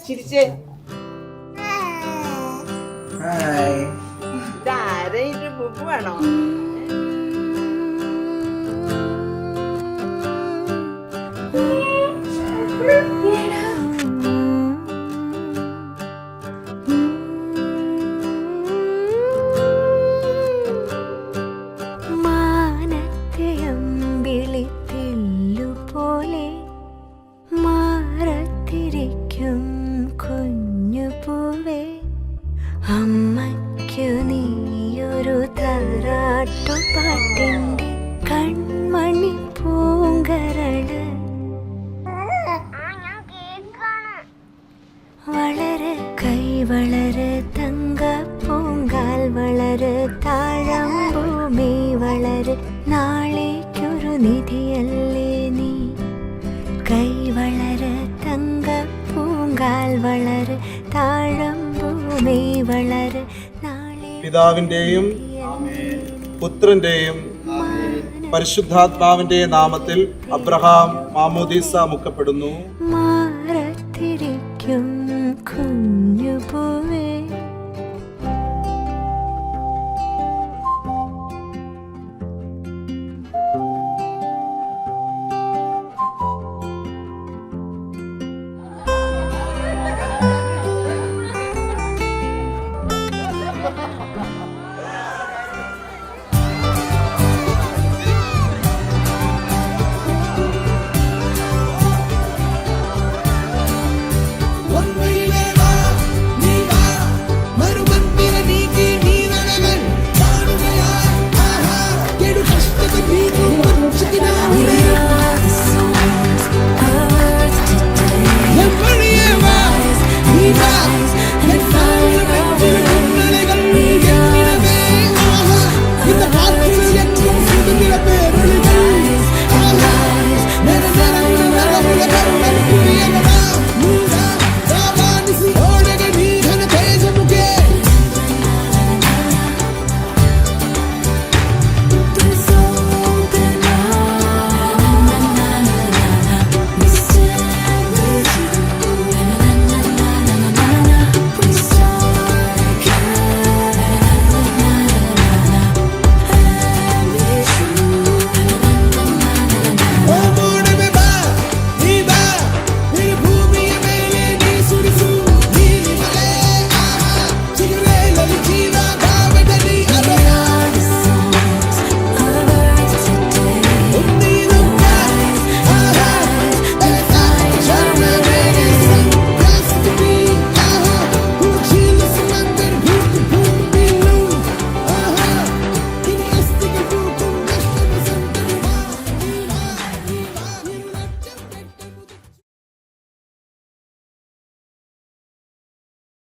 ചിരിച്ചേ. ബുബുവാണോ? മാനത്തെയമ്പിളിത്തെല്ലുപോലെ മാറത്തിരിക്കും കുഞ്ഞുപൂവേ, അമ്മയ്ക്കു നീയൊരു താരാട്ടുപാട്ടിൻ്റെ കൺമണി പൂങ്കരള്. വളര് കൈ വളര് തങ്ക പൂങ്കാൽ വളര് താഴം ഭൂമി വളര്, നാളേക്കൊരു നിധിയല്ലേ നീ. കൈ വളര് തങ്ക പൂങ്കാൽ വളര് താഴം ഭൂമി വളര്, നാളെ. പിതാവിൻ്റെയും പുത്രൻ്റെയും പരിശുദ്ധാത്മാവിൻ്റെ നാമത്തിൽ അബ്രഹാം മാമോദീസ മുക്കപ്പെടുന്നു. മാറത്തിരിക്കും കുഞ്ഞുപൂ